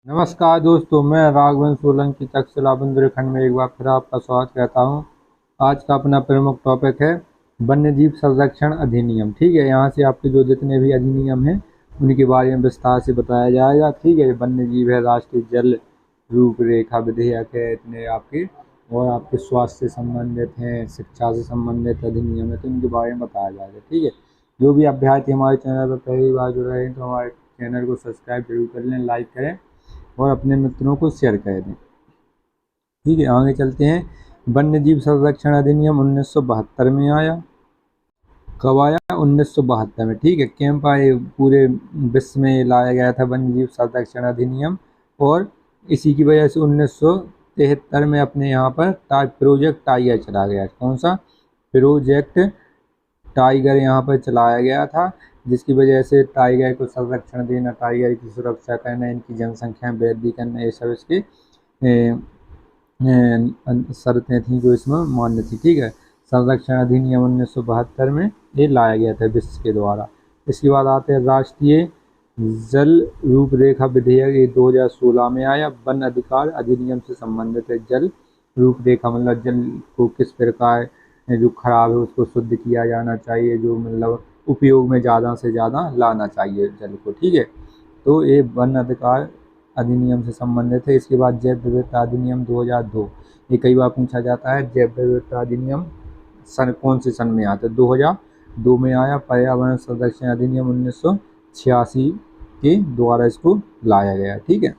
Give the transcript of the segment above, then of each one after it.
नमस्कार दोस्तों, मैं राघवन सोलंकी तक्षशिला बुंदेलखंड में एक बार फिर आपका स्वागत करता हूं। आज का अपना प्रमुख टॉपिक है वन्यजीव संरक्षण अधिनियम। ठीक है, यहाँ से आपके जो जितने भी अधिनियम हैं उनके बारे में विस्तार से बताया जाएगा। ठीक है, वन्यजीव है, राष्ट्रीय जल रूपरेखा विधेयक है, इतने आपके और आपके स्वास्थ्य से संबंधित हैं, शिक्षा से संबंधित अधिनियम है, तो इनके बारे में बताया जाएगा। ठीक है, जो भी अभ्यर्थी हमारे चैनल पर पहली बार जुड़ रहे हैं तो हमारे चैनल को सब्सक्राइब जरूर कर लें, लाइक करें और अपने मित्रों को शेयर कर दें। ठीक है, आगे चलते हैं। वन्यजीव संरक्षण अधिनियम 1972 में आया। कब आया? 1972 में। ठीक है, कैंप आए, पूरे विश्व में लाया गया था वन्यजीव संरक्षण अधिनियम, और इसी की वजह से 1973 में अपने यहाँ पर प्रोजेक्ट टाइगर चला गया। कौन सा प्रोजेक्ट टाइगर यहाँ पर चलाया गया था, जिसकी वजह से टाइगर को संरक्षण देना, टाइगर की सुरक्षा करना, इनकी जनसंख्या में वृद्धि करना, ये सब इसकी शर्तें थी जो इसमें मान्य थी। ठीक है, संरक्षण अधिनियम 1972 में ये लाया गया था विश्व के द्वारा। इसके बाद आते हैं राष्ट्रीय जल रूपरेखा विधेयक, ये 2016 में आया। वन अधिकार अधिनियम से संबंधित है। जल रूपरेखा मतलब जल को किस प्रकार जो खराब है उसको शुद्ध किया जाना चाहिए, जो मतलब उपयोग में ज़्यादा से ज़्यादा लाना चाहिए जल को। ठीक है, तो ये वन अधिकार अधिनियम से संबंधित है। इसके बाद जैव विविधता अधिनियम 2002, ये कई बार पूछा जाता है। जैव विविधता अधिनियम सन कौन से सन में आता है? 2002 में आया। पर्यावरण संरक्षण अधिनियम 1986 के द्वारा इसको लाया गया। ठीक है,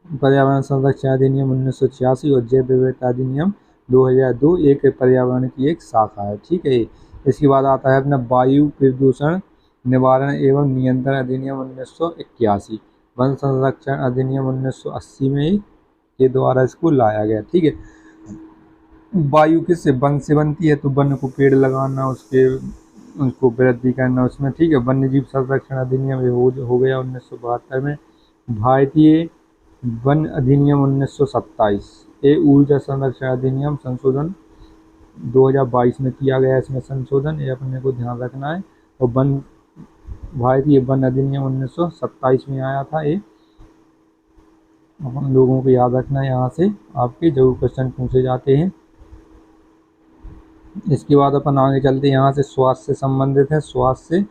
पर्यावरण संरक्षण अधिनियम 1986 और जैव विविधता अधिनियम 2002 एक पर्यावरण की एक शाखा है। ठीक है, इसके बाद आता है अपना वायु प्रदूषण निवारण एवं नियंत्रण अधिनियम 1981। वन संरक्षण अधिनियम 1980 में के द्वारा इसको लाया गया। ठीक है, वायु किससे? वन से बनती है, तो वन को पेड़ लगाना, उसको वृद्धि करना उसमें। ठीक है, वन्यजीव संरक्षण अधिनियम हो गया 1972 में। भारतीय वन अधिनियम 1927, ये ऊर्जा संरक्षण अधिनियम संशोधन 2022 में किया गया। इसमें संशोधन ये अपने को ध्यान रखना है। और भारतीय वन अधिनियम 1927 में आया था। ये हम लोगों को याद रखना है, यहाँ से आपके जरूर क्वेश्चन पूछे जाते हैं। इसके बाद अपन आगे चलते हैं, यहाँ से स्वास्थ्य से संबंधित है। स्वास्थ्य से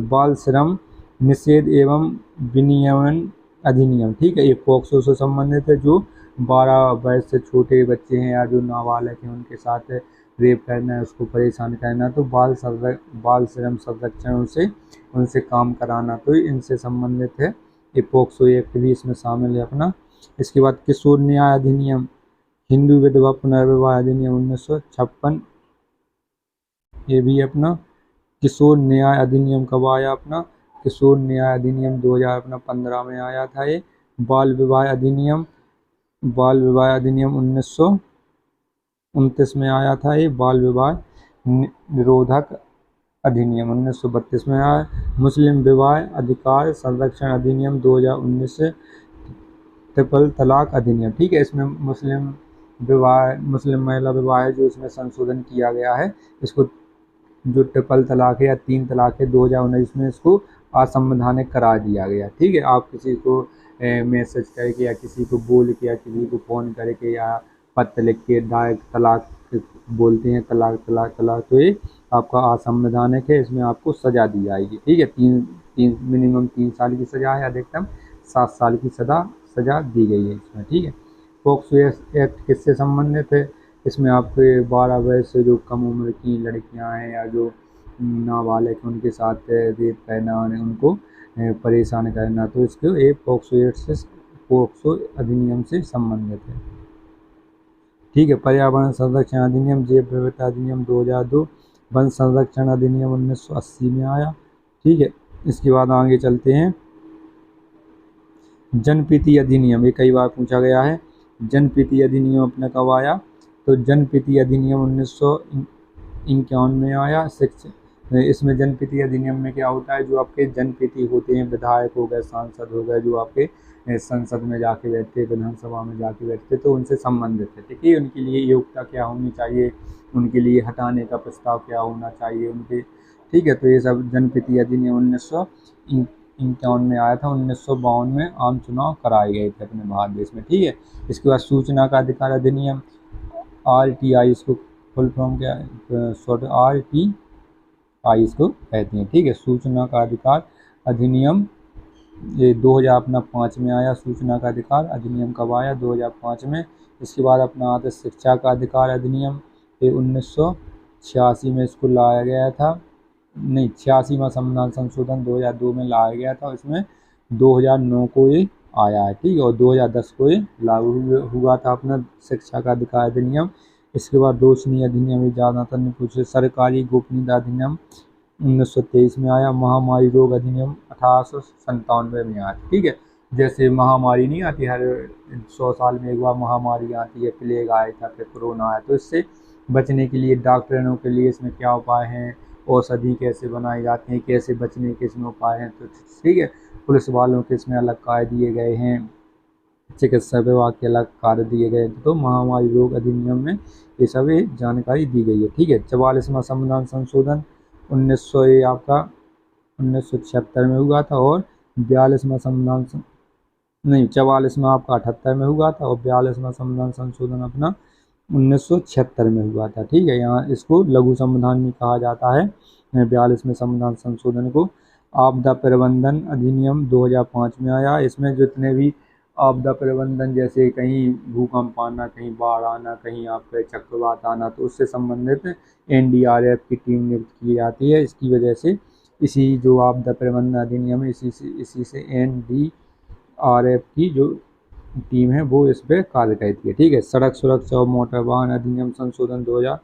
बाल श्रम निषेध एवं विनियमन अधिनियम। ठीक है, ये पॉक्सो से संबंधित है। जो 12 वर्ष से छोटे बच्चे हैं या जो नाबालग हैं उनके साथ रेप करना है, उसको परेशान करना, तो बाल श्रम संरक्षण उनसे काम कराना, तो इनसे संबंधित है। ये पॉक्सो एक्ट भी इसमें शामिल है अपना। इसके बाद किशोर न्याय अधिनियम, हिंदू विधवा पुनर्विवाह अधिनियम 1956, ये भी अपना। किशोर न्याय अधिनियम कब आया अपना? किशोर न्याय अधिनियम 2015 में आया था। ये बाल विवाह अधिनियम 1929 में आया था। ये बाल विवाह निरोधक अधिनियम 1932 में आया। मुस्लिम विवाह अधिकार संरक्षण अधिनियम 2019 से ट्रिपल तलाक अधिनियम। ठीक है, इसमें मुस्लिम महिला विवाह है जो इसमें संशोधन किया गया है। इसको जो ट्रिपल तलाक है या 3 तलाक है 2019 में इसको असंवैधानिक करार दिया गया। ठीक है, आप किसी को मैसेज करके या किसी को बोल के या किसी को फ़ोन करके या पत्र लिख के डायरेक्ट तलाक बोलते हैं, तलाक तलाक तलाक, तो ये आपका असंवैधानिक है, इसमें आपको सज़ा दी जाएगी। ठीक है, मिनिमम 3 साल की सज़ा है, अधिकतम 7 साल की सज़ा दी गई है इसमें। ठीक है, पॉक्सो एक्ट किससे संबंधित है? इसमें आपके 12 वर्ष से जो कम उम्र की लड़कियां हैं या जो नाबालिग हैं उनके साथ रेप करना, उनको परेशान करना, तो इसको एक पॉक्सो अधिनियम से संबंधित है। ठीक है, पर्यावरण संरक्षण अधिनियम, जैव विविधता अधिनियम 2002, वन संरक्षण अधिनियम 1980 में आया। ठीक है, इसके बाद आगे चलते हैं। जनप्रीति अधिनियम, ये कई बार पूछा गया है। जनप्रीति अधिनियम अपना कब आया? तो जनप्रीति अधिनियम 1951 में आया। इसमें जनप्रीति अधिनियम में क्या होता है? जो आपके जनप्रीति होते हैं, विधायक हो गए, सांसद हो गए, जो आपके संसद में जाके बैठते, विधानसभा में जाके बैठते, तो उनसे संबंधित है। ठीक है, उनके लिए योग्यता क्या होनी चाहिए, उनके लिए हटाने का प्रस्ताव क्या होना चाहिए उनके। ठीक है, तो ये सब जनप्रीति अधिनियम 1951 में आया था। 1952 में आम चुनाव कराए गए थे अपने भारत देश में, ठीक है। इसके बाद सूचना का अधिकार अधिनियम, RTI, इसको फुल फॉर्म क्या है, शॉर्ट RTI इसको कहते हैं, ठीक है। सूचना का अधिकार अधिनियम ये 2005 में आया। सूचना का अधिकार अधिनियम कब आया, 2005 में। इसके बाद अपना आता है शिक्षा का अधिकार अधिनियम, ये 1986 में इसको लाया गया था, नहीं 86वां संविधान संशोधन 2002 में लाया गया था। इसमें 2009 को ये आया है, ठीक है, और 2010 को ये लागू हुआ था अपना शिक्षा का अधिकार अधिनियम। इसके बाद रोशनी अधिनियम, ये ज़्यादातर ने पूछे। सरकारी गोपनीयता अधिनियम 1923 में आया। महामारी रोग अधिनियम 1897 में आया, ठीक है। जैसे महामारी नहीं आती, हर 100 साल में एक बार महामारी आती है, प्लेग आया था, फिर कोरोना आया, तो इससे बचने के लिए डॉक्टरों के लिए इसमें क्या उपाय हैं, औषधि कैसे बनाई जाती हैं, कैसे बचने के इसमें उपाय हैं, तो ठीक है। पुलिस वालों के इसमें अलग कार्य दिए गए हैं, चिकित्सा विभाग के अलग कार्य दिए गए, तो महामारी रोग अधिनियम में ये सब जानकारी दी गई है, ठीक है। 44वां संविधान संशोधन 1900 ये आपका 1976 में हुआ था, और 42वां संविधान नहीं 44वां आपका 78 में हुआ था, और 42वां संविधान संशोधन अपना 1976 में हुआ था, ठीक है। यहाँ इसको लघु संविधान भी कहा जाता है 42वें संविधान संशोधन को। आपदा प्रबंधन अधिनियम 2005 में आया। इसमें जितने भी आपदा प्रबंधन, जैसे कहीं भूकंप आना, कहीं बाढ़ आना, कहीं आपके चक्रवात आना, तो उससे संबंधित NDRF की टीम नियुक्त की जाती है। इसकी वजह से इसी जो आपदा प्रबंधन अधिनियम है, इसी से NDRF की जो टीम है वो इस पे कार्य करती है, ठीक है। सड़क सुरक्षा और मोटर वाहन अधिनियम संशोधन 2000,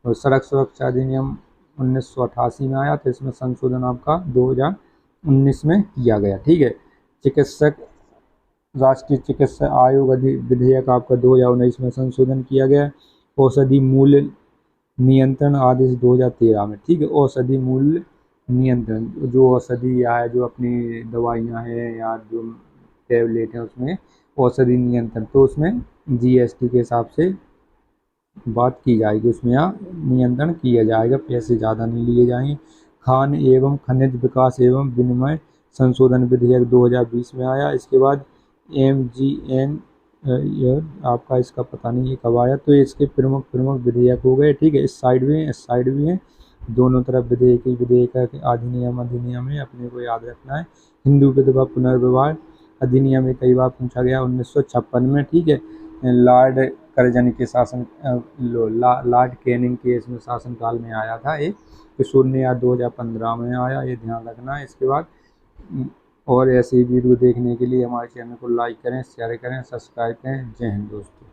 और सड़क सुरक्षा अधिनियम 1988 में आया था। इसमें संशोधन आपका 2019 में किया गया, ठीक है। चिकित्सक राष्ट्रीय चिकित्सा आयोग विधेयक आपका 2019 में संशोधन किया गया। औषधि मूल्य नियंत्रण आदेश 2013 में, ठीक है। औषधि मूल्य नियंत्रण, जो औषधि या जो अपनी दवाइयाँ हैं या जो टैबलेट हैं, उसमें औषधि नियंत्रण, तो उसमें GST के हिसाब से बात की जाएगी, उसमें यहाँ नियंत्रण किया जाएगा, पैसे ज़्यादा नहीं लिए जाएंगे। खान एवं खनिज विकास एवं विनिमय संशोधन विधेयक 2020 में आया। इसके बाद MGN आपका इसका पता नहीं है कब आया, तो इसके प्रमुख विधेयक हो गए, ठीक है। इस साइड भी है, इस साइड भी है, दोनों तरफ विधेयक अधिनियम है, अपने को याद रखना है। हिंदू विधवा पुनर्विवाह अधिनियम में कई बार पूछा गया 1956 में, ठीक है। लॉर्ड कर्जन के शासन लॉर्ड कैनिंग के इसमें शासनकाल में आया था ये। किशोर ने 2015 में आया, ये ध्यान रखना है। इसके बाद और ऐसे ही वीडियो देखने के लिए हमारे चैनल को लाइक करें, शेयर करें, सब्सक्राइब करें। जय हिंद दोस्तों।